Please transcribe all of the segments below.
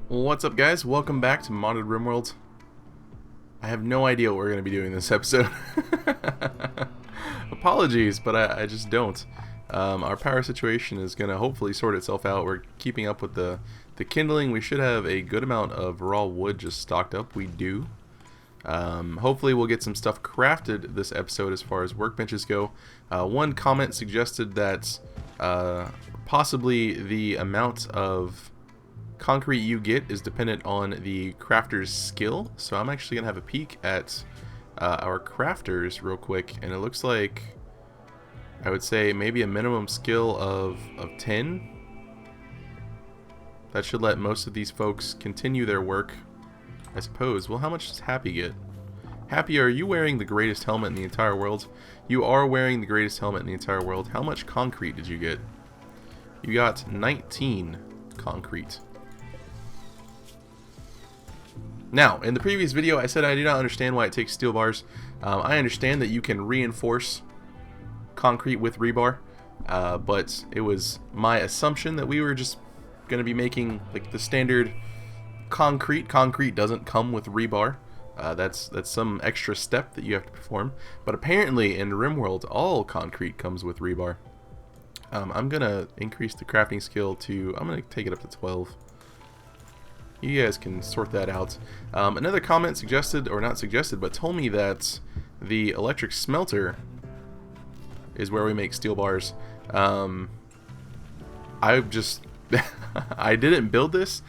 What's up, guys? Welcome back to Modded RimWorld. I have no idea what we're going to be doing this episode. Apologies, but I just don't. Our power situation is going to hopefully sort itself out. We're keeping up with the kindling. We should have a good amount of raw wood just stocked up. We do. Hopefully we'll get some stuff crafted this episode as far as workbenches go. One comment suggested that possibly the amount of concrete you get is dependent on the crafter's skill. So I'm actually going to have a peek at our crafters real quick, and it looks like I would say maybe a minimum skill of 10. That should let most of these folks continue their work, I suppose. Well, how much does Happy get? Happy, are you wearing the greatest helmet in the entire world? You are wearing the greatest helmet in the entire world. How much concrete did you get? You got 19 concrete. Now, in the previous video, I said I do not understand why it takes steel bars. I understand that you can reinforce concrete with rebar, but it was my assumption that we were just going to be making like the standard concrete. Concrete doesn't come with rebar. That's some extra step that you have to perform. But apparently in RimWorld, all concrete comes with rebar. I'm going to increase the crafting skill to, I'm going to take it up to 12. You guys can sort that out. Another comment suggested, or not suggested, but told me that the electric smelter is where we make steel bars. I just, I didn't build this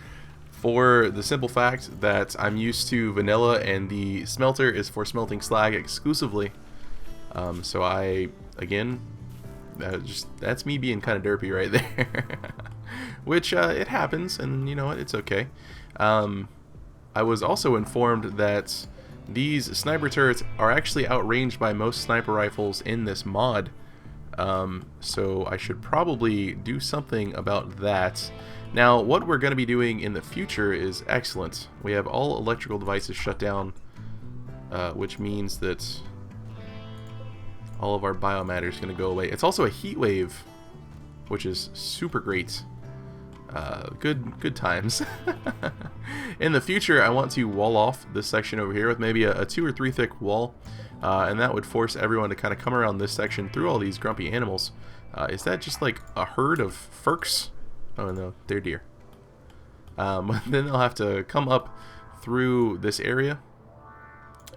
for the simple fact that I'm used to vanilla and the smelter is for smelting slag exclusively. So I, again, that's me being kind of derpy right there. Which, it happens, and you know what, it's okay. I was also informed that these sniper turrets are actually outranged by most sniper rifles in this mod. So I should probably do something about that. Now, what we're going to be doing in the future is excellent. We have all electrical devices shut down, which means that all of our biomatter is going to go away. It's also a heat wave, which is super great. Good times. In the future, I want to wall off this section over here with maybe a 2 or 3 thick wall, and that would force everyone to kind of come around this section through all these grumpy animals. Is that just like a herd of furks? Oh no, they're deer. Then they'll have to come up through this area.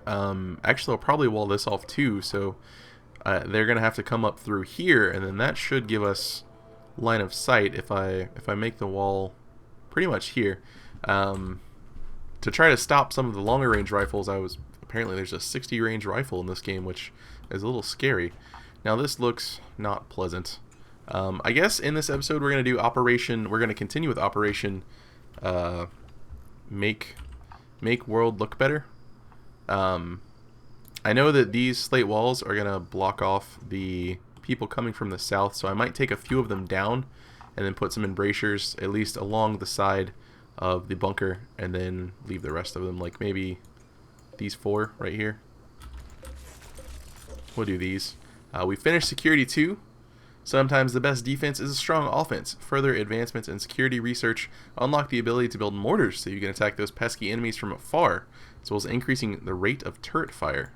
Actually, I'll probably wall this off too, so they're gonna have to come up through here, and then that should give us line of sight if I make the wall pretty much here. To try to stop some of the longer range rifles, apparently there's a 60 range rifle in this game, which is a little scary. Now this looks not pleasant. I guess in this episode we're going to continue with Operation make world look better. I know that these slate walls are going to block off the people coming from the south, so I might take a few of them down and then put some embrasures at least along the side of the bunker, and then leave the rest of them, like maybe these 4 right here. We'll do these. We finished security 2. Sometimes the best defense is a strong offense. Further advancements in security research unlock the ability to build mortars so you can attack those pesky enemies from afar, as well as increasing the rate of turret fire.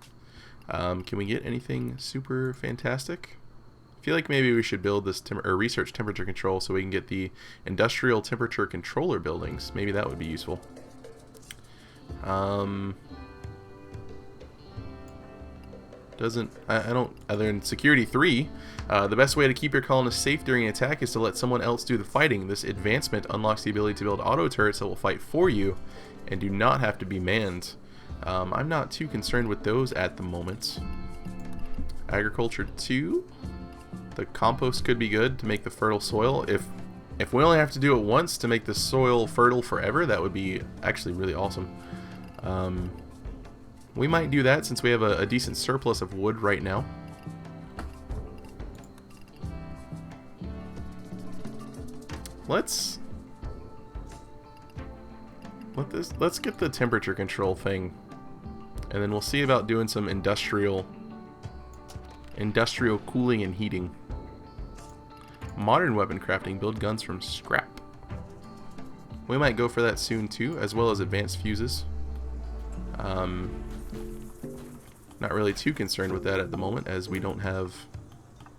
Can we get anything super fantastic? I feel like maybe we should build this research temperature control so we can get the industrial temperature controller buildings. Maybe that would be useful. Other than security 3, the best way to keep your colonists safe during an attack is to let someone else do the fighting. This advancement unlocks the ability to build auto turrets that will fight for you and do not have to be manned. I'm not too concerned with those at the moment. Agriculture 2. The compost could be good to make the fertile soil. If we only have to do it once to make the soil fertile forever, that would be actually really awesome. We might do that since we have a decent surplus of wood right now. Let's get the temperature control thing, and then we'll see about doing some industrial cooling and heating. Modern weapon crafting. Build guns from scrap. We might go for that soon too, as well as advanced fuses. Not really too concerned with that at the moment, as we don't have...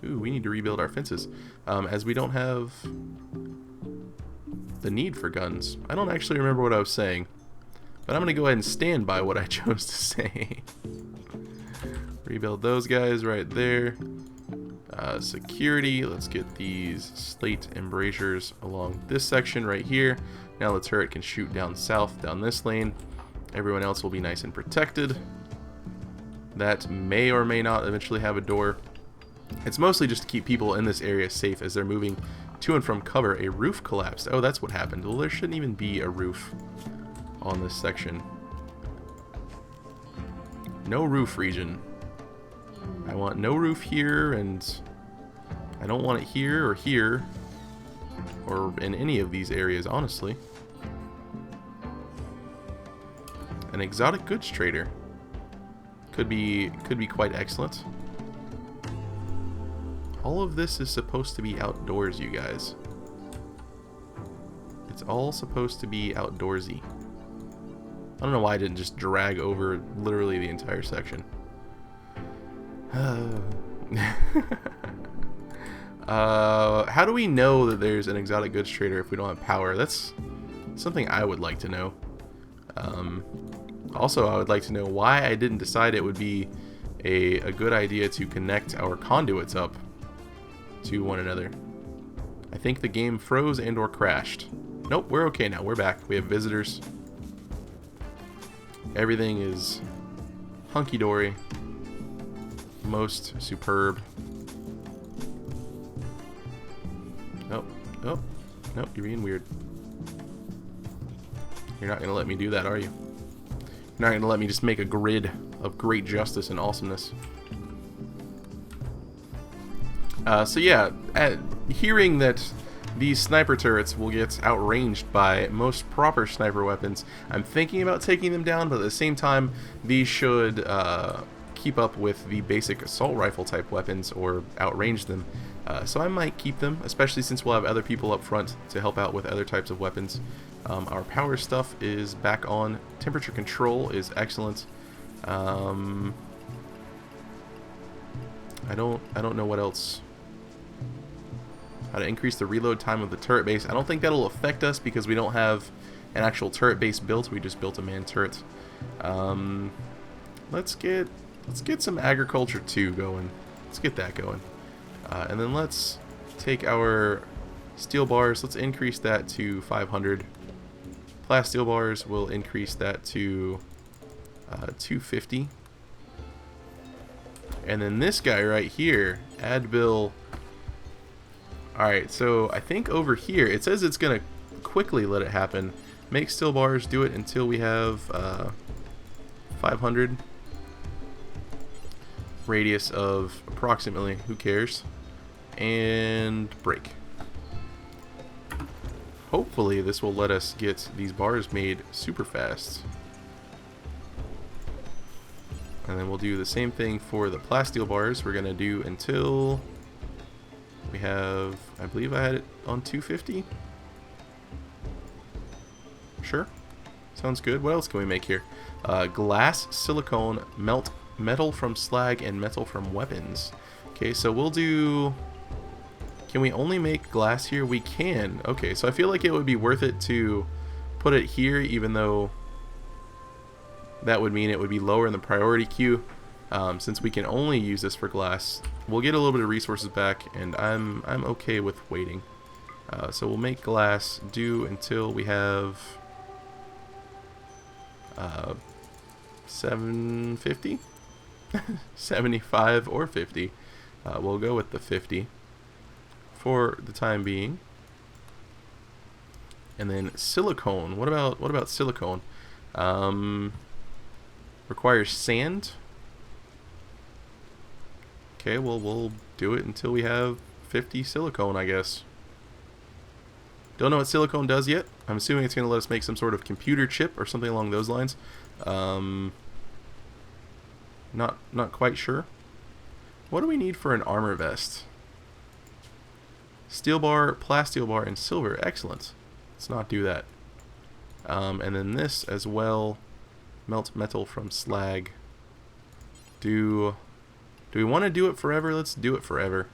Ooh, we need to rebuild our fences. As we don't have the need for guns. I don't actually remember what I was saying, but I'm going to go ahead and stand by what I chose to say. Rebuild those guys right there. Security, let's get these slate embrasures along this section right here. Now the turret can shoot down south, down this lane. Everyone else will be nice and protected. That may or may not eventually have a door. It's mostly just to keep people in this area safe as they're moving to and from cover. A roof collapsed. Oh, that's what happened. Well, there shouldn't even be a roof on this section. No roof region. I want no roof here, and I don't want it here, or in any of these areas, honestly. An exotic goods trader could be quite excellent. All of this is supposed to be outdoors, you guys. It's all supposed to be outdoorsy. I don't know why I didn't just drag over literally the entire section. How do we know that there's an exotic goods trader if we don't have power? That's something I would like to know. Also, I would like to know why I didn't decide it would be a good idea to connect our conduits up to one another. I think the game froze and or crashed. Nope, we're okay now. We're back. We have visitors. Everything is hunky-dory. Most superb. Oh, oh, nope, you're being weird. You're not going to let me do that, are you? You're not going to let me just make a grid of great justice and awesomeness. So yeah, hearing that these sniper turrets will get outranged by most proper sniper weapons, I'm thinking about taking them down, but at the same time, these should keep up with the basic assault rifle type weapons or outrange them. So I might keep them, especially since we'll have other people up front to help out with other types of weapons. Our power stuff is back on. Temperature control is excellent. I don't know what else. How to increase the reload time of the turret base. I don't think that'll affect us because we don't have an actual turret base built. We just built a man turret. Let's get some agriculture 2 going. Let's get that going. And then let's take our steel bars. Let's increase that to 500. Plasteel bars, will increase that to 250. And then this guy right here, add bill. Alright, so I think over here, it says it's going to quickly let it happen. Make steel bars, do it until we have 500. Radius of approximately, who cares? And break. Hopefully this will let us get these bars made super fast. And then we'll do the same thing for the plasteel bars. We're going to do until we have, I believe I had it on 250. Sure. Sounds good. What else can we make here? Glass, silicone, melt metal from slag, and metal from weapons. Okay, so we'll do... Can we only make glass here? We can. Okay, so I feel like it would be worth it to put it here, even though that would mean it would be lower in the priority queue. Since we can only use this for glass, we'll get a little bit of resources back, and I'm okay with waiting. So we'll make glass do until we have 750, 75 or 50. We'll go with the 50 for the time being. And then silicone. What about silicone? Requires sand. Okay, well, we'll do it until we have 50 silicone, I guess. Don't know what silicone does yet. I'm assuming it's going to let us make some sort of computer chip or something along those lines. Not quite sure. What do we need for an armor vest? Steel bar, plasteel bar, and silver. Excellent. Let's not do that. And then this as well. Melt metal from slag. Do we want to do it forever? Let's do it forever.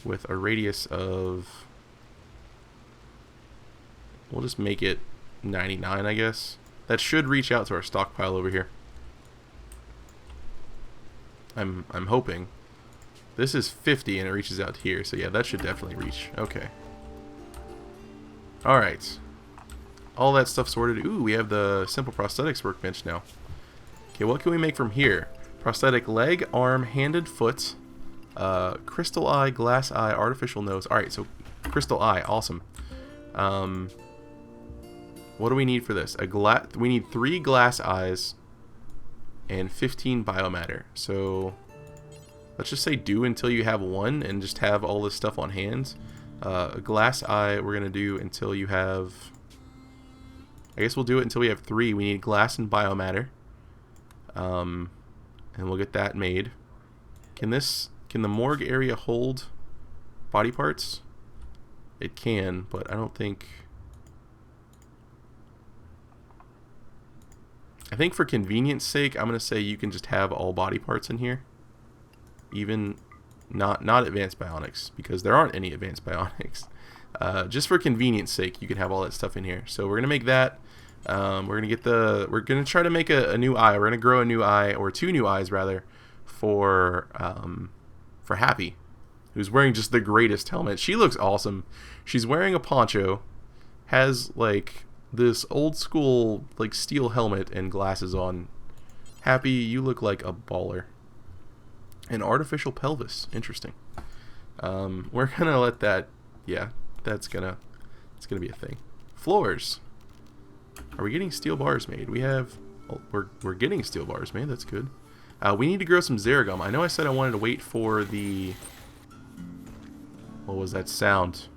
With a radius of... We'll just make it 99, I guess. That should reach out to our stockpile over here. I'm hoping. This is 50 and it reaches out here, so yeah, that should definitely reach. Okay. Alright. All that stuff sorted. Ooh, we have the simple prosthetics workbench now. Okay, what can we make from here? Prosthetic leg, arm, handed foot, crystal eye, glass eye, artificial nose. Alright, so crystal eye, awesome. What do we need for this? We need 3 glass eyes and 15 biomatter. So let's just say do until you have 1 and just have all this stuff on hand. A glass eye we're going to do until you have... I guess we'll do it until we have 3. We need glass and biomatter. And we'll get that made. Can the morgue area hold body parts? It can, but I don't think... I think for convenience sake, I'm going to say you can just have all body parts in here. Even not advanced bionics, because there aren't any advanced bionics. Just for convenience sake, you can have all that stuff in here. So we're going to make that. We're going to try to make a new eye. We're going to grow a new eye, or 2 new eyes rather, for Happy, who's wearing just the greatest helmet. She looks awesome. She's wearing a poncho, has like this old school like steel helmet and glasses on. Happy, you look like a baller. An artificial pelvis, interesting. We're gonna let that, yeah, it's gonna be a thing. Floors. Are we getting steel bars made? We have, oh, we're getting steel bars made. That's good. We need to grow some Zeragum. I know I said I wanted to wait for the... What was that sound?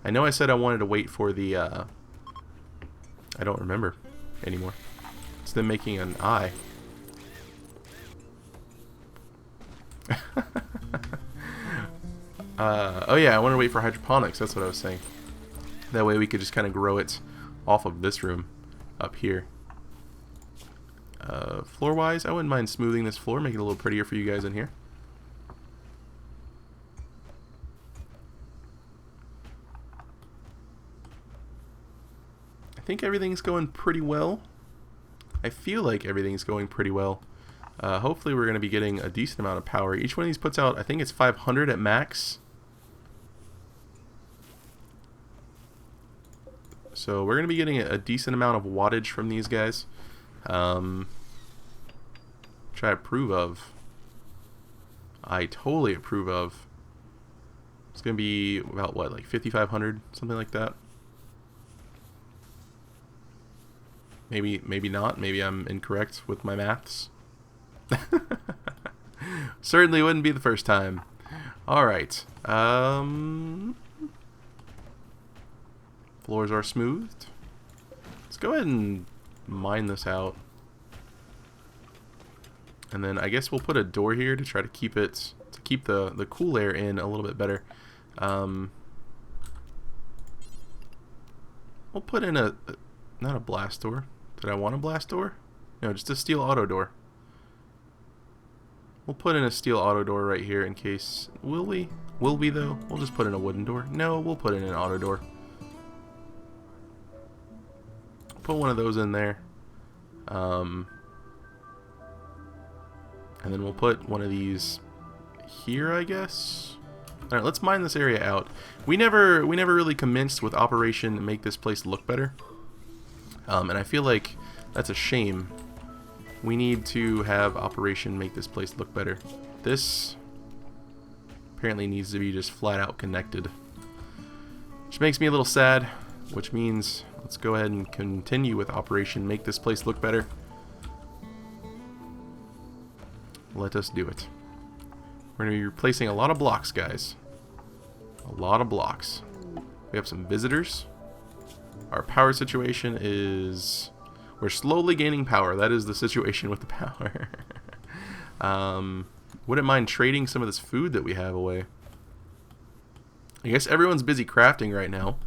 I know I said I wanted to wait for the... I don't remember anymore. It's them making an eye. Oh yeah, I wanted to wait for hydroponics. That's what I was saying. That way we could just kind of grow it off of this room up here. Floor-wise, I wouldn't mind smoothing this floor, make it a little prettier for you guys in here. I think everything's going pretty well. I feel like everything's going pretty well. Hopefully we're going to be getting a decent amount of power. Each one of these puts out, I think it's 500 at max. So we're going to be getting a decent amount of wattage from these guys. Which I approve of. I totally approve of. It's going to be about, what, like 5,500? Something like that. Maybe not. Maybe I'm incorrect with my maths. Certainly wouldn't be the first time. Alright. Floors are smoothed. Let's go ahead and mine this out. And then I guess we'll put a door here to try to keep it, to keep the cool air in a little bit better. We'll put in not a blast door. Did I want a blast door? No, just a steel auto door. We'll put in a steel auto door right here in case... Will we? Will we though? We'll just put in a wooden door. No, we'll put in an auto door. Put one of those in there. And then we'll put one of these here, I guess. Alright, let's mine this area out. We never really commenced with Operation Make This Place Look Better. And I feel like that's a shame. We need to have Operation Make This Place Look Better. This apparently needs to be just flat out connected. Which makes me a little sad. Which means let's go ahead and continue with Operation Make This Place Look Better. Let us do it. We're going to be replacing a lot of blocks, guys. A lot of blocks. We have some visitors. Our power situation is... We're slowly gaining power. That is the situation with the power. Wouldn't mind trading some of this food that we have away. I guess everyone's busy crafting right now.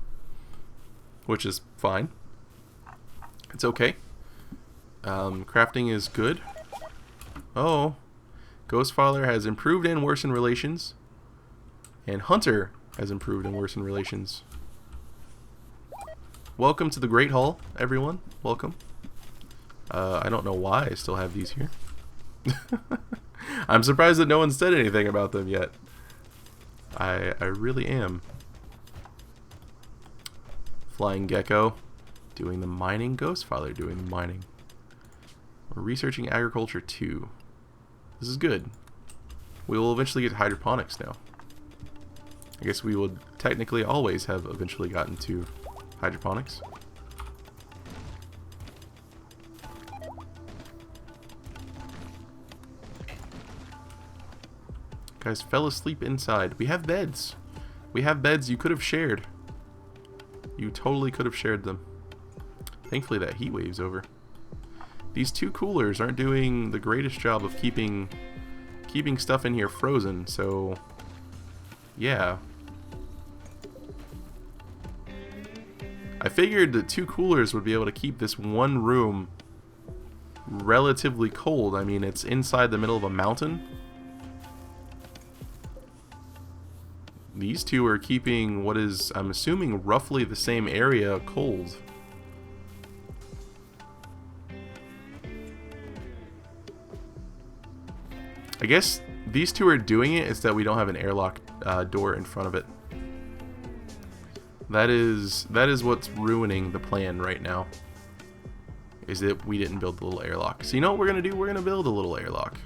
which is fine. It's okay. Crafting is good. Oh, Ghostfather has improved and worsened relations, and Hunter has improved and worsened relations. Welcome to the Great Hall, everyone. Welcome. I don't know why I still have these here. I'm surprised that no one said anything about them yet. I really am. Flying Gecko doing the mining. Ghostfather doing the mining. We're researching agriculture 2. This is good. We will eventually get hydroponics now. I guess we would technically always have eventually gotten to hydroponics. Guys fell asleep inside. We have beds. We have beds you could have shared. You totally could have shared them. Thankfully that heat wave's over. These 2 coolers aren't doing the greatest job of keeping stuff in here frozen, so yeah. I figured the 2 coolers would be able to keep this one room relatively cold. I mean, it's inside the middle of a mountain. These 2 are keeping what is, I'm assuming, roughly the same area cold. I guess these 2 are doing it, it's that we don't have an airlock door in front of it. That is what's ruining the plan right now. Is that we didn't build the little airlock. So you know what we're gonna do? We're gonna build a little airlock.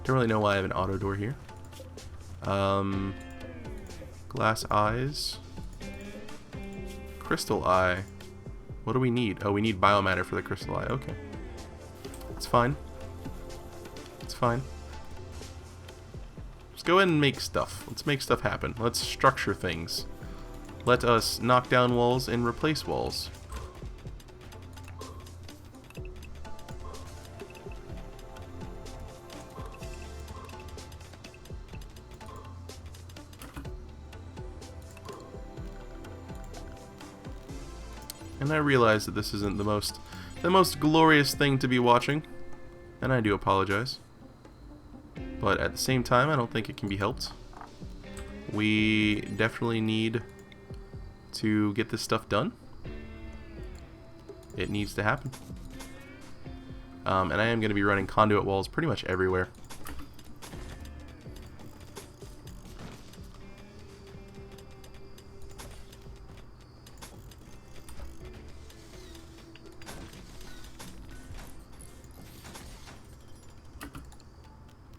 Don't really know why I have an auto door here. Glass eyes. Crystal eye. What do we need? Oh, we need biomatter for the crystal eye. Okay. It's fine. It's fine. Let's go ahead and make stuff. Let's make stuff happen. Let's structure things. Let us knock down walls and replace walls. And I realize that this isn't the most glorious thing to be watching, and I do apologize. But at the same time, I don't think it can be helped. We definitely need to get this stuff done. It needs to happen. And I am going to be running conduit walls pretty much everywhere.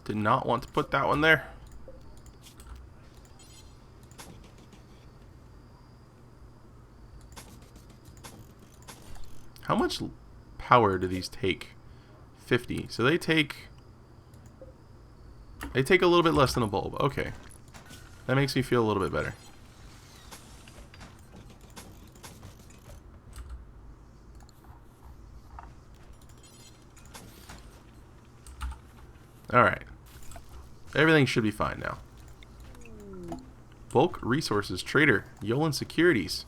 Did not want to put that one there. How much power do these take? 50. So they take a little bit less than a bulb. Okay. That makes me feel a little bit better. Alright. Everything should be fine now. Bulk Resources Trader, Yolan Securities.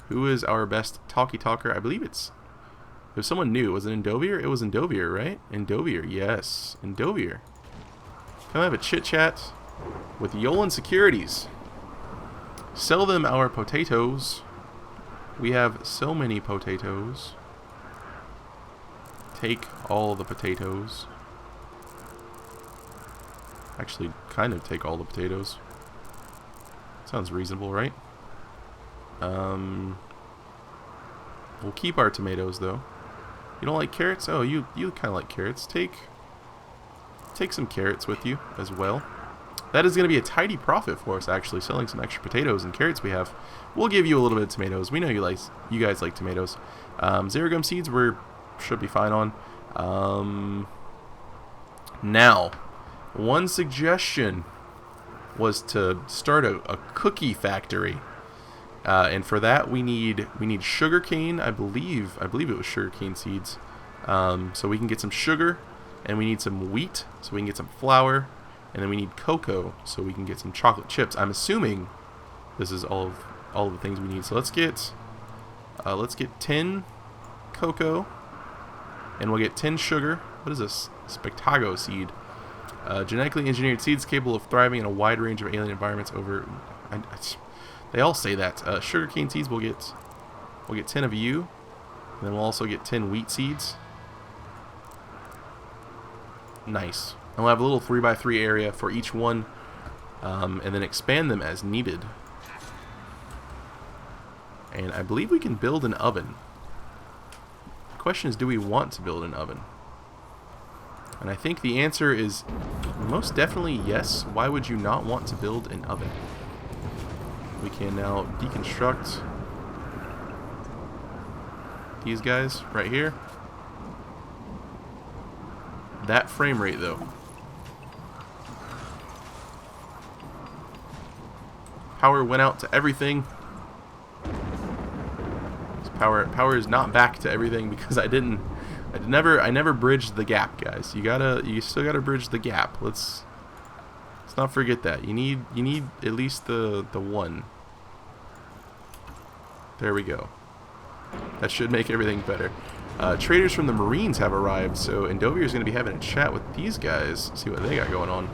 Who is our best talker? I believe it was someone new. Was it Endovier? It was Endovier, right? Endovier, yes. Endovier. Come have a chit chat with Yolan Securities. Sell them our potatoes. We have so many potatoes. Take all the potatoes. Actually, kind of take all the potatoes. Sounds reasonable, right? We'll keep our tomatoes, though. You don't like carrots? Oh, you kind of like carrots. Take some carrots with you as well. That is going to be a tidy profit for us, actually, selling some extra potatoes and carrots we have. We'll give you a little bit of tomatoes. We know you guys like tomatoes. Xerogum seeds should be fine on. Now, one suggestion was to start a cookie factory, and for that we need sugarcane. I believe it was sugarcane seeds, so we can get some sugar, and we need some wheat so we can get some flour, and then we need cocoa so we can get some chocolate chips. I'm assuming this is all of all of the things we need. So let's get 10 cocoa, and we'll get 10 sugar. What is this? Spectago seed. Genetically engineered seeds capable of thriving in a wide range of alien environments over... they all say that. Sugarcane seeds, we'll get 10 of you. And then we'll also get 10 wheat seeds. Nice. And we'll have a little 3x3 area for each one. And then expand them as needed. And I believe we can build an oven. The question is, do we want to build an oven? And I think the answer is most definitely yes. Why would you not want to build an oven? We can now deconstruct these guys right here. That frame rate though. Power went out to everything. Power is not back to everything because I never bridged the gap, guys. You still gotta bridge the gap. Let's not forget that. You need at least the one. There we go. That should make everything better. Traders from the Marines have arrived, so Endovir is going to be having a chat with these guys, see what they got going on.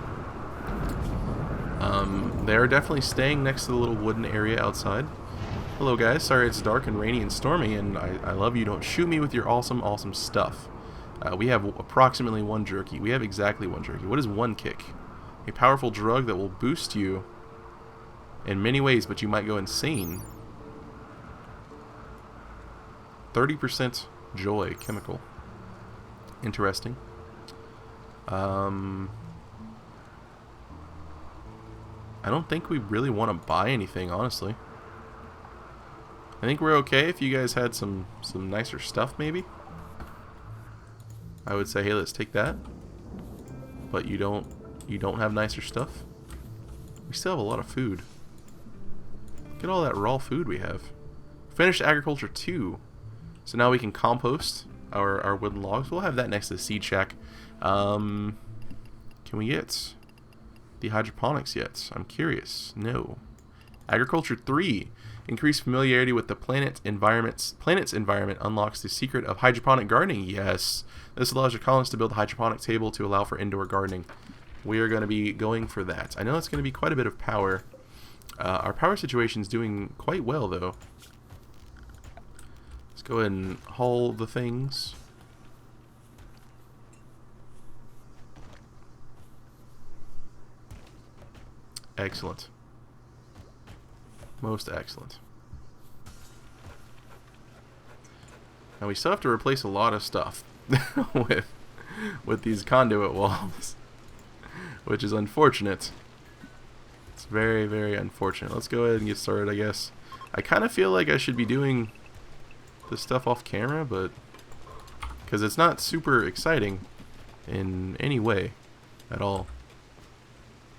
They are definitely staying next to the little wooden area outside. Hello guys, sorry it's dark and rainy and stormy, and I love you. Don't shoot me with your awesome stuff. We have approximately 1 jerky. We have exactly 1 jerky. What is 1 kick? A powerful drug that will boost you in many ways, but you might go insane. 30% joy chemical. Interesting. I don't think we really want to buy anything, honestly. I think we're okay if you guys had some nicer stuff, maybe. I would say, hey, let's take that. But you don't have nicer stuff. We still have a lot of food. Look at all that raw food we have. Finished agriculture 2. So now we can compost our wooden logs. We'll have that next to the seed shack. Can we get the hydroponics yet? I'm curious. No. Agriculture 3. Increased familiarity with the planet's environment unlocks the secret of hydroponic gardening. Yes. This allows your colonists to build a hydroponic table to allow for indoor gardening. We are going to be going for that. I know it's going to be quite a bit of power. Our power situation is doing quite well, though. Let's go ahead and haul the things. Excellent. Most excellent. Now we still have to replace a lot of stuff with these conduit walls, which is unfortunate. It's very, very unfortunate. Let's go ahead and get started, I guess. I kind of feel like I should be doing this stuff off camera, but because it's not super exciting in any way at all.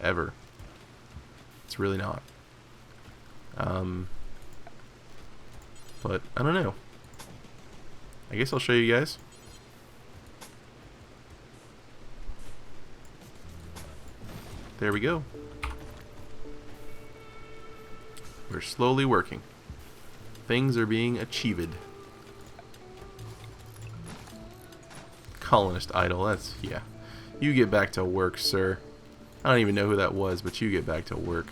Ever. It's really not. But I don't know. I guess I'll show you guys. There we go. We're slowly working. Things are being achieved. Colonist idol, that's, yeah. You get back to work, sir. I don't even know who that was, but you get back to work.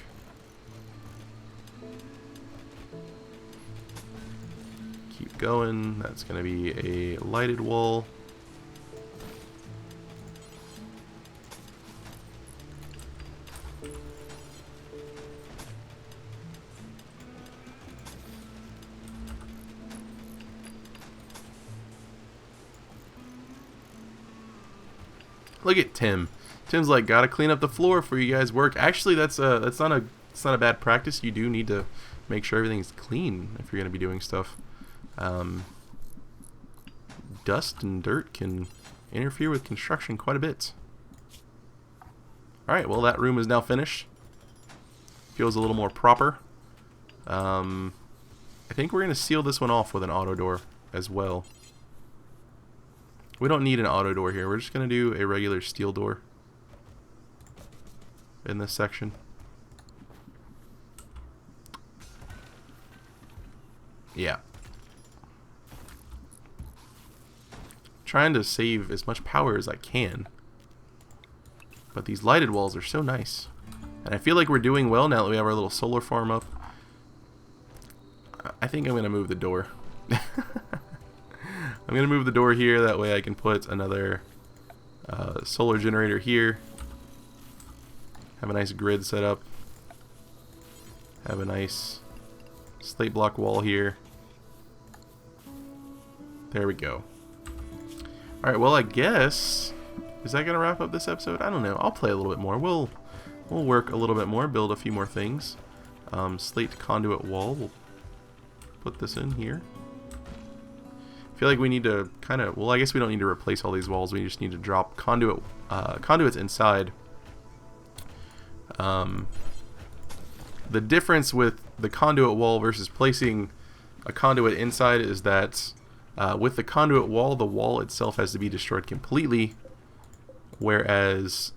Keep going. That's going to be a lighted wall. Look at Tim. Tim's like, gotta clean up the floor before you guys work. Actually, that's not a bad practice. You do need to make sure everything's clean if you're gonna be doing stuff. Dust and dirt can interfere with construction quite a bit. All right, well that room is now finished. Feels a little more proper. I think we're gonna seal this one off with an auto door as well. We don't need an auto door here. We're just going to do a regular steel door in this section. Yeah. Trying to save as much power as I can. But these lighted walls are so nice. And I feel like we're doing well now that we have our little solar farm up. I think I'm going to move the door. I'm going to move the door here. That way I can put another solar generator here. Have a nice grid set up. Have a nice slate block wall here. There we go. Alright, well, I guess... Is that going to wrap up this episode? I don't know. I'll play a little bit more. We'll work a little bit more, build a few more things. Slate conduit wall. We'll put this in here. I feel like we need to kind of... Well, I guess we don't need to replace all these walls. We just need to drop conduits inside. The difference with the conduit wall versus placing a conduit inside is that with the conduit wall, the wall itself has to be destroyed completely, whereas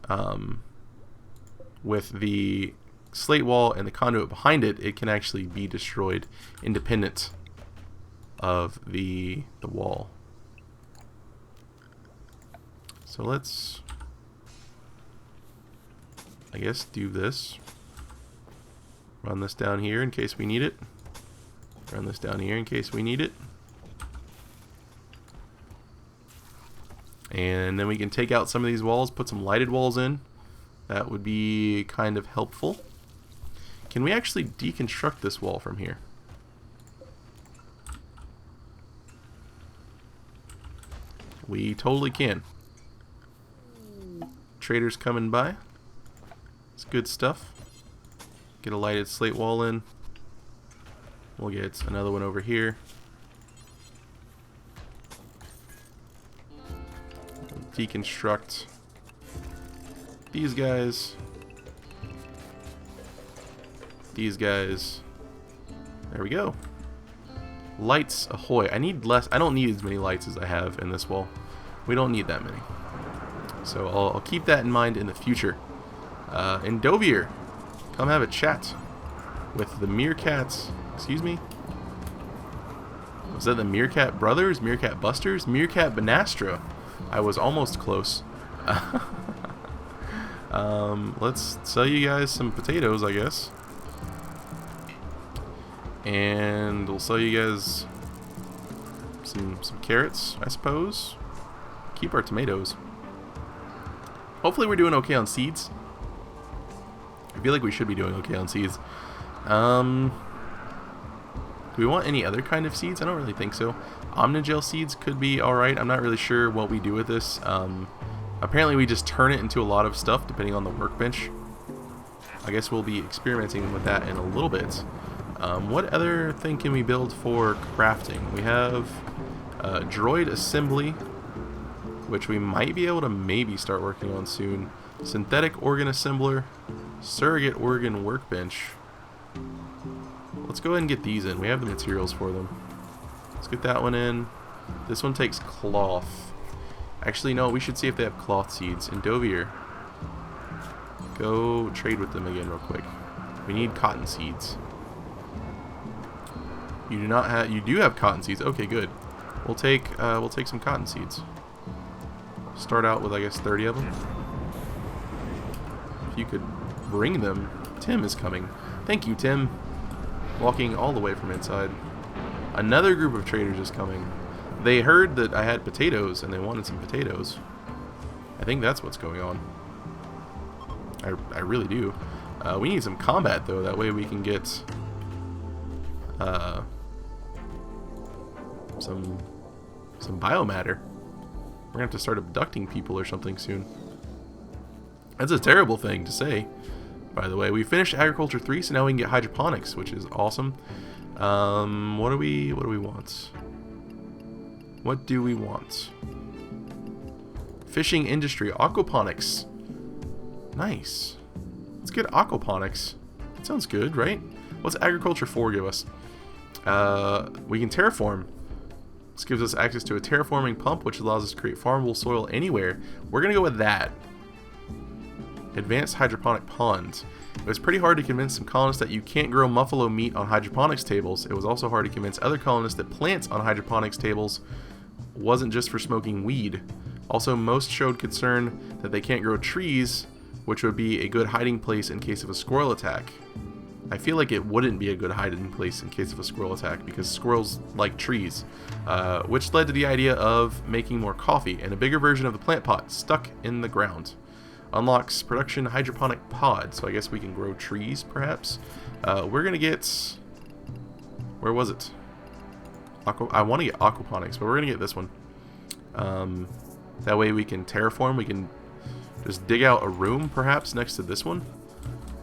with the slate wall and the conduit behind it, it can actually be destroyed independent of the wall. So let's, I guess, do this. Run this down here in case we need it. Run this down here in case we need it. And then we can take out some of these walls, put some lighted walls in. That would be kind of helpful. Can we actually deconstruct this wall from here? We totally can. Traders coming by. It's good stuff. Get a lighted slate wall in. We'll get another one over here. Deconstruct these guys. These guys. There we go. Lights ahoy. I need less. I don't need as many lights as I have in this wall. We don't need that many. So I'll keep that in mind in the future. In Dovier, come have a chat with the Meerkats. Excuse me? Was that the Meerkat Brothers? Meerkat Busters? Meerkat Banastra. I was almost close. Let's sell you guys some potatoes, I guess. And we'll sell you guys some carrots, I suppose. Keep our tomatoes. Hopefully we're doing okay on seeds. I feel like we should be doing okay on seeds. Do we want any other kind of seeds? I don't really think so. Omnigel seeds could be alright. I'm not really sure what we do with this. Apparently we just turn it into a lot of stuff depending on the workbench. I guess we'll be experimenting with that in a little bit. What other thing can we build for crafting? We have droid assembly, which we might be able to maybe start working on soon. Synthetic organ assembler, surrogate organ workbench. Let's go ahead and get these in. We have the materials for them. Let's get that one in. This one takes cloth. Actually, no, we should see if they have cloth seeds. In Dovier, go trade with them again real quick. We need cotton seeds. You do not have. You do have cotton seeds. Okay, good. We'll take some cotton seeds. Start out with, I guess, 30 of them. If you could bring them. Tim is coming. Thank you, Tim. Walking all the way from inside. Another group of traders is coming. They heard that I had potatoes and they wanted some potatoes. I think that's what's going on. I really do. We need some combat though. That way we can get some biomatter. We're gonna have to start abducting people or something soon. That's a terrible thing to say. By the way, we finished Agriculture 3, so now we can get hydroponics, which is awesome. What do we want? What do we want? Fishing industry, aquaponics. Nice. Let's get aquaponics. That sounds good, right? What's Agriculture 4 give us? We can terraform. This gives us access to a terraforming pump, which allows us to create farmable soil anywhere. We're gonna go with that. Advanced hydroponic ponds. It was pretty hard to convince some colonists that you can't grow buffalo meat on hydroponics tables. It was also hard to convince other colonists that plants on hydroponics tables wasn't just for smoking weed. Also, most showed concern that they can't grow trees, which would be a good hiding place in case of a squirrel attack. I feel like it wouldn't be a good hiding place in case of a squirrel attack because squirrels like trees, which led to the idea of making more coffee and a bigger version of the plant pot stuck in the ground. Unlocks production hydroponic pod, so I guess we can grow trees perhaps. We're gonna get, where was it? I want to get aquaponics, but we're gonna get this one. That way we can terraform. We can just dig out a room perhaps next to this one.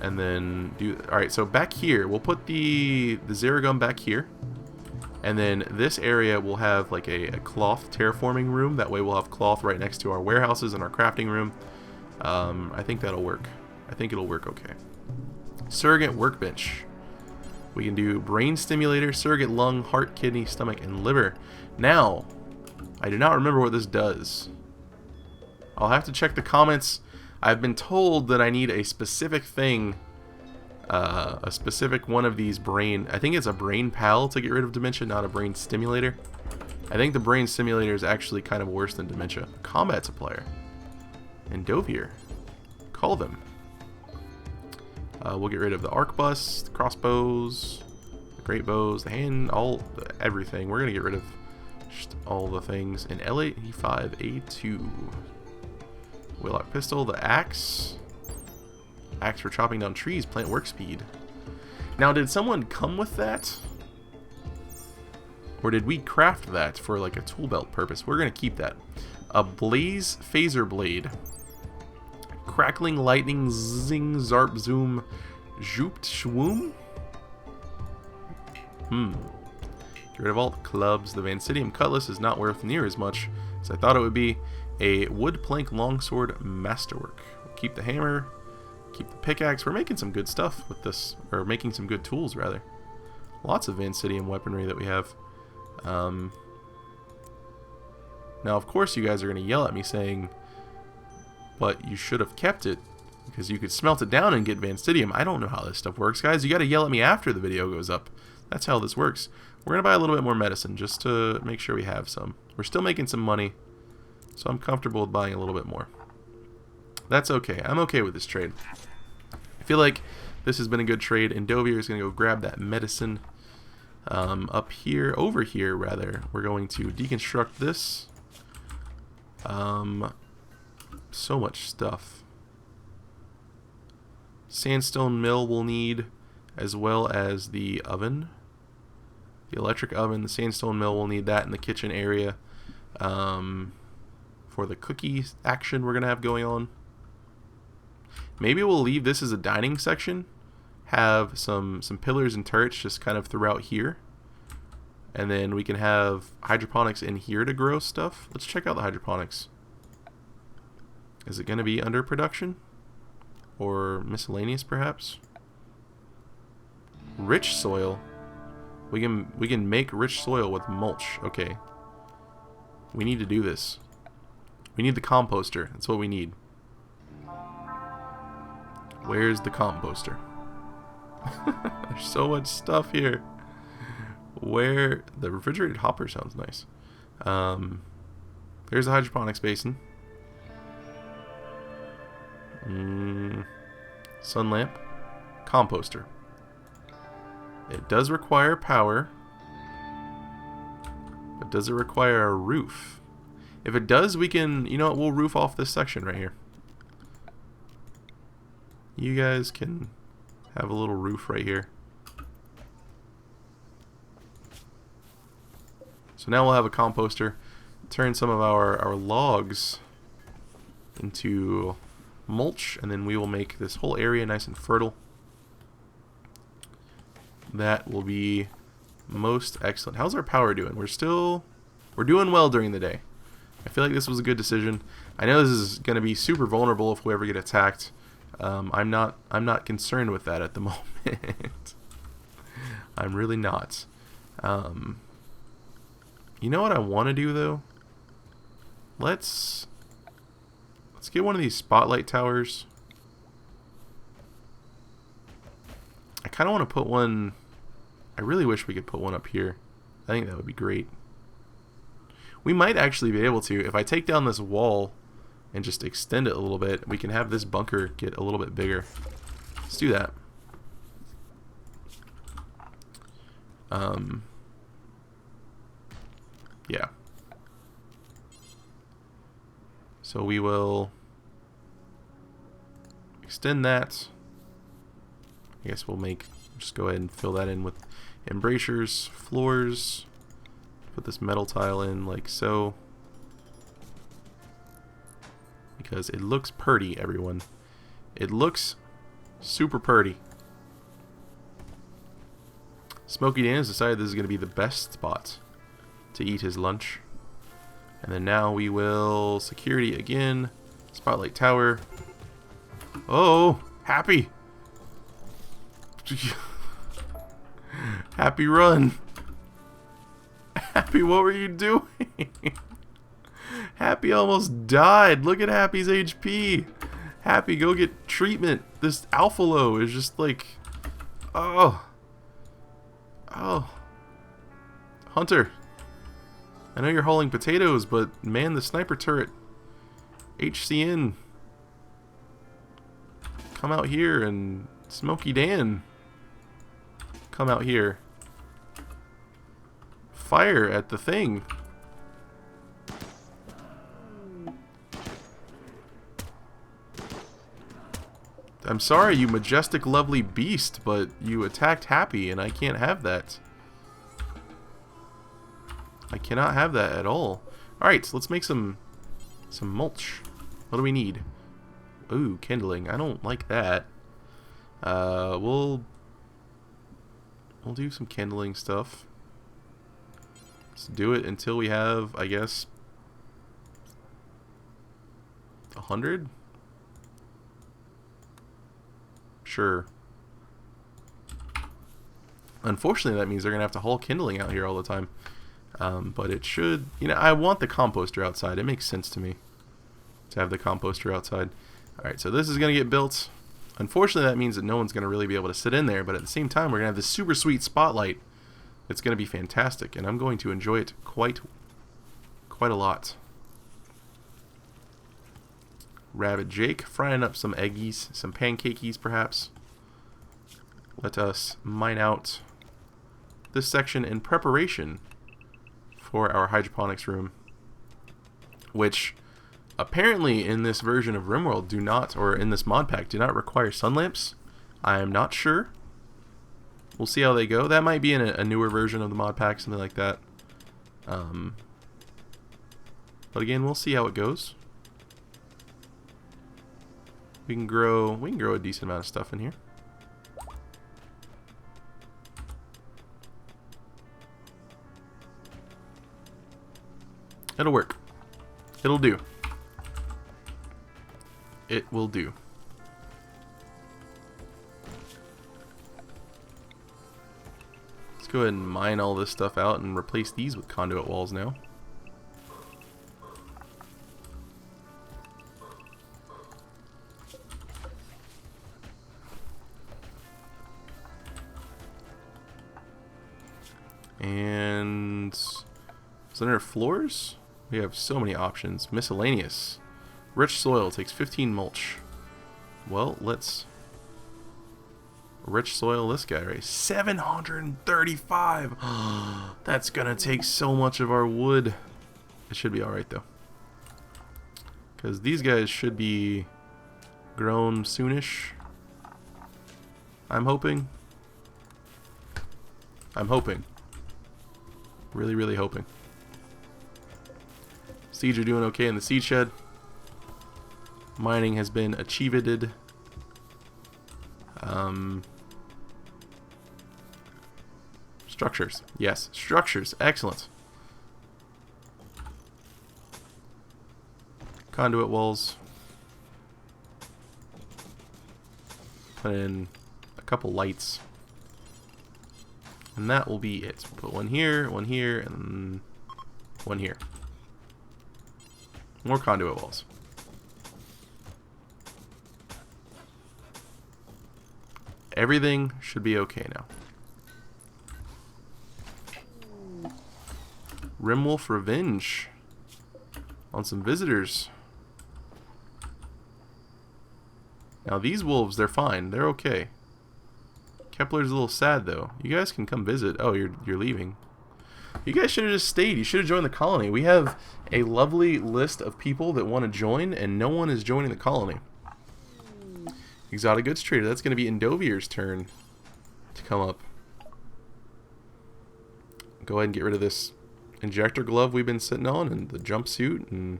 And then do... Alright, so back here, we'll put the zero gum back here. And then this area will have like a cloth terraforming room. That way we'll have cloth right next to our warehouses and our crafting room. I think that'll work. I think it'll work okay. Surrogate workbench. We can do brain stimulator, surrogate lung, heart, kidney, stomach, and liver. Now, I do not remember what this does. I'll have to check the comments. I've been told that I need a specific thing, a specific one of these brain... I think it's a brain pal to get rid of dementia, not a brain stimulator. I think the brain stimulator is actually kind of worse than dementia. Combat supplier. Endovier. Call them. We'll get rid of the arquebus, the crossbows, the great bows, the hand, everything. We're going to get rid of just all the things. An L85A2. Wheelock pistol, the axe. Axe for chopping down trees, plant work speed. Now, did someone come with that? Or did we craft that for like a tool belt purpose? We're going to keep that. A blaze phaser blade. Crackling lightning zing zarp zoom zoopt shwoom. Get rid of all the clubs. The Vansidium cutlass is not worth near as much as I thought it would be. A wood plank longsword masterwork. We'll keep the hammer. Keep the pickaxe. We're making some good stuff with this. Or making some good tools, rather. Lots of Vansidium weaponry that we have. Now, of course, you guys are going to yell at me saying, but you should have kept it because you could smelt it down and get Vansidium. I don't know how this stuff works, guys. You got to yell at me after the video goes up. That's how this works. We're going to buy a little bit more medicine just to make sure we have some. We're still making some money, so I'm comfortable with buying a little bit more. That's okay. I'm okay with this trade. I feel like this has been a good trade. Endovier is going to go grab that medicine. Up here, over here rather, we're going to deconstruct this. So much stuff. Sandstone mill we'll need, as well as the oven. The electric oven, the sandstone mill, we'll need that in the kitchen area. For the cookie action we're going to have going on. Maybe we'll leave this as a dining section. Have some pillars and turrets just kind of throughout here. And then we can have hydroponics in here to grow stuff. Let's check out the hydroponics. Is it going to be under production? Or miscellaneous perhaps? Rich soil. We can make rich soil with mulch. Okay. We need to do this. We need the composter. That's what we need. Where's the composter? There's so much stuff here. Where the refrigerated hopper sounds nice. There's a hydroponics basin. Sun lamp. Composter. It does require power. But does it require a roof? If it does, we can, you know what, we'll roof off this section right here. You guys can have a little roof right here. So now we'll have a composter. Turn some of our logs into mulch, and then we will make this whole area nice and fertile. That will be most excellent. How's our power doing? We're doing well during the day. I feel like this was a good decision. I know this is going to be super vulnerable if we ever get attacked. I'm not concerned with that at the moment. I'm really not. You know what I want to do though? Let's get one of these spotlight towers kind of want to put one... I really wish we could put one up here. I think that would be great. We might actually be able to. If I take down this wall and just extend it a little bit, we can have this bunker get a little bit bigger. Let's do that. Yeah. So we will extend that. I guess we'll just go ahead and fill that in with embrasures, floors. Put this metal tile in like so. Because it looks purty, everyone. It looks super purty. Smokey Dan has decided this is going to be the best spot to eat his lunch. And then now we will security again. Spotlight tower. Oh, Happy. Happy, run. Happy, what were you doing? Happy almost died. Look at Happy's HP. Happy, go get treatment. This Alpha Low is just like... Oh. Oh. Hunter. I know you're hauling potatoes, but man, the sniper turret. HCN. Come out here, and Smokey Dan. Come out here. Fire at the thing. I'm sorry, you majestic, lovely beast, but you attacked Happy, and I can't have that. I cannot have that at all. Alright, so let's make some mulch. What do we need? Ooh, kindling. I don't like that. We'll do some kindling stuff. Let's do it until we have, I guess, 100? Sure. Unfortunately, that means they're going to have to haul kindling out here all the time. But it should... You know, I want the composter outside. It makes sense to me to have the composter outside. Alright, so this is going to get built. Unfortunately, that means that no one's going to really be able to sit in there. But at the same time, we're going to have this super sweet spotlight. It's going to be fantastic. And I'm going to enjoy it quite a lot. Rabbit Jake frying up some eggies, some pancakeys perhaps. Let us mine out this section in preparation for our hydroponics room, which apparently in this version of RimWorld do not, or in this mod pack, do not require sun lamps. I am not sure. We'll see how they go. That might be in a newer version of the mod pack, something like that. But again, we'll see how it goes. We can grow a decent amount of stuff in here. It'll work. It'll do. It will do. Let's go ahead and mine all this stuff out and replace these with conduit walls now. And is under floors? We have so many options. Miscellaneous. Rich soil takes 15 mulch. Well, let's rich soil this guy, right? 735! That's gonna take so much of our wood. It should be alright though. Because these guys should be grown soonish. I'm hoping. I'm hoping. Really, really hoping. Seeds are doing okay in the seed shed. Mining has been achieved. Structures. Yes, structures. Excellent. Conduit walls. Put in a couple lights. And that will be it. Put one here, and one here. More conduit walls. Everything should be okay now. RimWolf Revenge on some visitors. Now these wolves, they're fine. They're okay. Kepler's a little sad though. You guys can come visit. Oh, you're leaving. You guys should have just stayed. You should have joined the colony. We have a lovely list of people that want to join, and no one is joining the colony. Exotic goods trader. That's going to be Indovier's turn to come up. Go ahead and get rid of this injector glove we've been sitting on, and the jumpsuit, and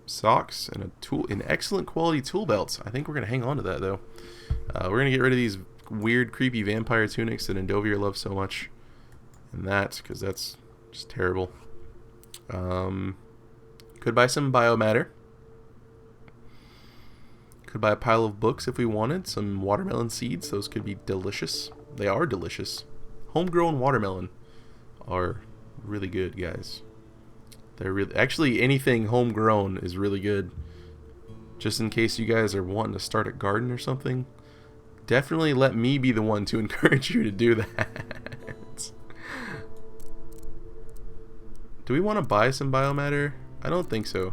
socks, and an excellent quality tool belt. I think we're going to hang on to that though. We're going to get rid of these weird, creepy vampire tunics that Indovier loves so much. And that, because that's just terrible. Could buy some biomatter. Could buy a pile of books if we wanted. Some watermelon seeds. Those could be delicious. They are delicious. Homegrown watermelon are really good, guys. They're really... Actually, anything homegrown is really good. Just in case you guys are wanting to start a garden or something. Definitely let me be the one to encourage you to do that. Do we want to buy some biomatter? I don't think so.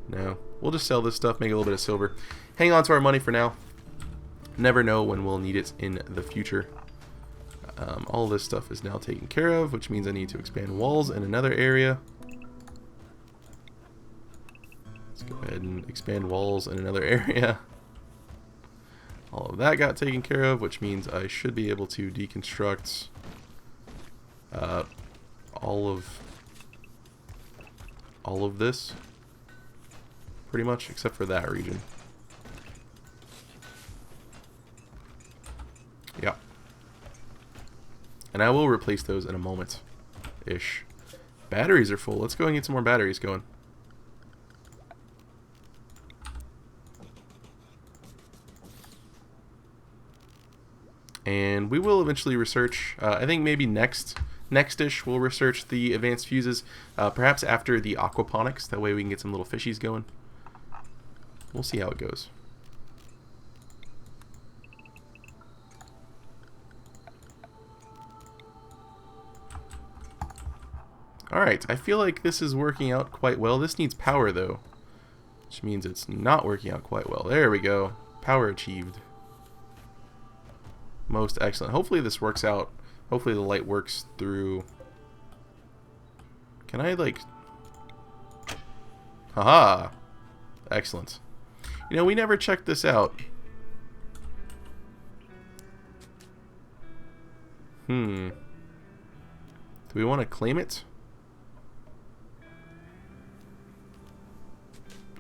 No. We'll just sell this stuff, make a little bit of silver. Hang on to our money for now. Never know when we'll need it in the future. All this stuff is now taken care of, which means I need to expand walls in another area. Let's go ahead and expand walls in another area. All of that got taken care of, which means I should be able to deconstruct all of this, pretty much, except for that region. Yeah. And I will replace those in a moment-ish. Batteries are full. Let's go and get some more batteries going. And we will eventually research, I think maybe next-ish we'll research the advanced fuses, perhaps after the aquaponics. That way we can get some little fishies going. We'll see how it goes. Alright, I feel like this is working out quite well. This needs power though, which means it's not working out quite well. There we go. Power achieved. Most excellent. Hopefully this works out. Hopefully the light works through. Can I like... Haha! Excellent. You know, we never checked this out. Do we want to claim it?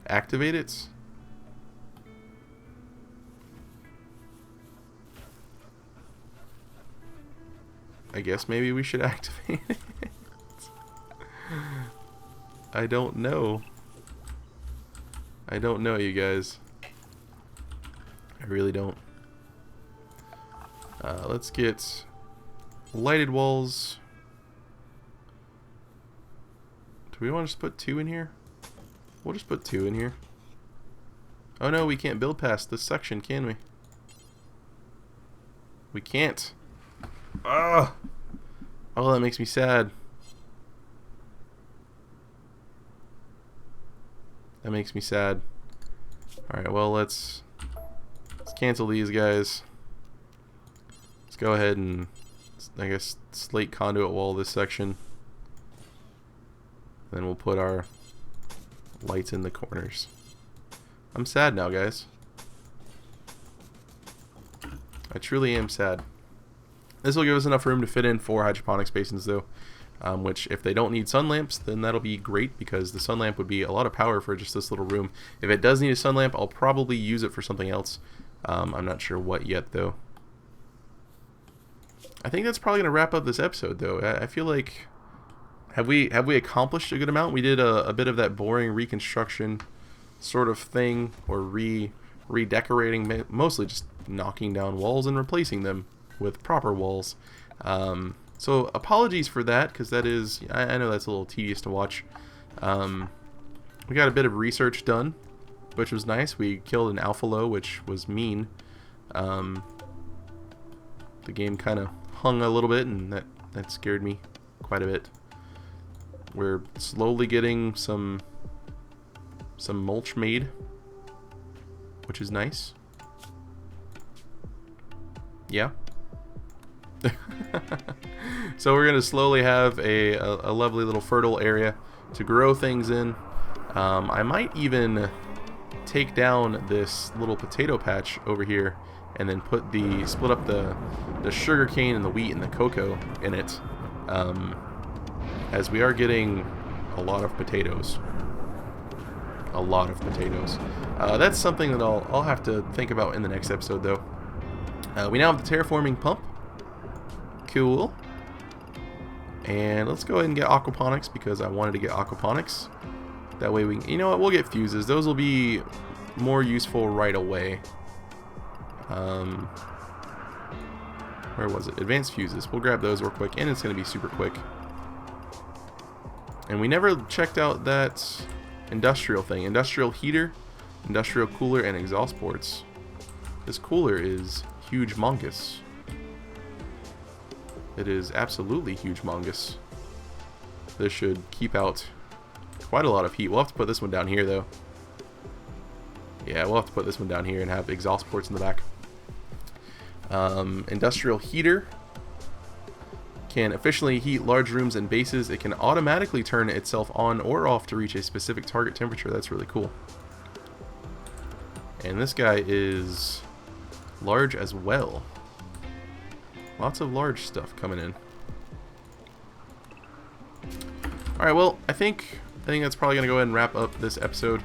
Activate it? I guess maybe we should activate it. I don't know. I don't know, you guys. I really don't. Let's get lighted walls. Do we want to just put 2 in here? We'll just put 2 in here. Oh no, we can't build past this section, can we? We can't. Ugh. Oh, that makes me sad. That makes me sad. Alright, well, let's cancel these guys. Let's go ahead and, I guess, slate conduit wall this section. Then we'll put our lights in the corners. I'm sad now, guys. I truly am sad. This will give us enough room to fit in 4 hydroponics basins, though. Which, if they don't need sun lamps, then that'll be great, because the sun lamp would be a lot of power for just this little room. If it does need a sun lamp, I'll probably use it for something else. I'm not sure what yet, though. I think that's probably going to wrap up this episode, though. I feel like... Have we accomplished a good amount? We did a bit of that boring reconstruction sort of thing, or redecorating, mostly just knocking down walls and replacing them with proper walls. So apologies for that, because that is, I know that's a little tedious to watch. We got a bit of research done, which was nice. We killed an alpha low, which was mean. The game kind of hung a little bit, and that scared me quite a bit. We're slowly getting some mulch made, which is nice. Yeah. So we're gonna slowly have a lovely little fertile area to grow things in. I might even take down this little potato patch over here and then split up the sugar cane and the wheat and the cocoa in it, as we are getting a lot of potatoes. A lot of potatoes. That's something that I'll have to think about in the next episode, though. We now have the terraforming pump. Cool. And let's go ahead and get aquaponics, because I wanted to get aquaponics. That way we, you know what, we'll get fuses. Those will be more useful right away. Where was it? Advanced fuses. We'll grab those real quick, and it's going to be super quick. And we never checked out that industrial thing. Industrial heater, industrial cooler, and exhaust ports. This cooler is huge mongus. It is absolutely huge mongus. This should keep out quite a lot of heat. We'll have to put this one down here, though. Yeah, we'll have to put this one down here and have exhaust ports in the back. Industrial heater can efficiently heat large rooms and bases. It can automatically turn itself on or off to reach a specific target temperature. That's really cool. And this guy is large as well. Lots of large stuff coming in. Alright, well, I think that's probably going to go ahead and wrap up this episode.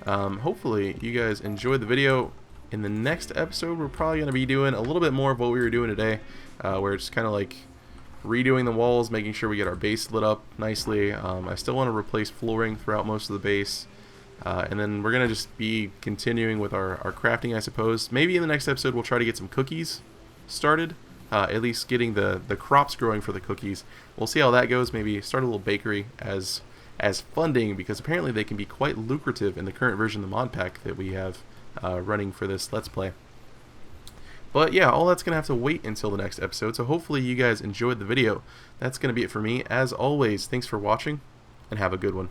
Hopefully you guys enjoyed the video. In the next episode, we're probably going to be doing a little bit more of what we were doing today, where it's kind of like redoing the walls, making sure we get our base lit up nicely. I still want to replace flooring throughout most of the base. And then we're going to just be continuing with our crafting, I suppose. Maybe in the next episode we'll try to get some cookies started. At least getting the crops growing for the cookies. We'll see how that goes. Maybe start a little bakery as funding, because apparently they can be quite lucrative in the current version of the Modpack that we have running for this Let's Play. But yeah, all that's going to have to wait until the next episode. So hopefully you guys enjoyed the video. That's going to be it for me. As always, thanks for watching, and have a good one.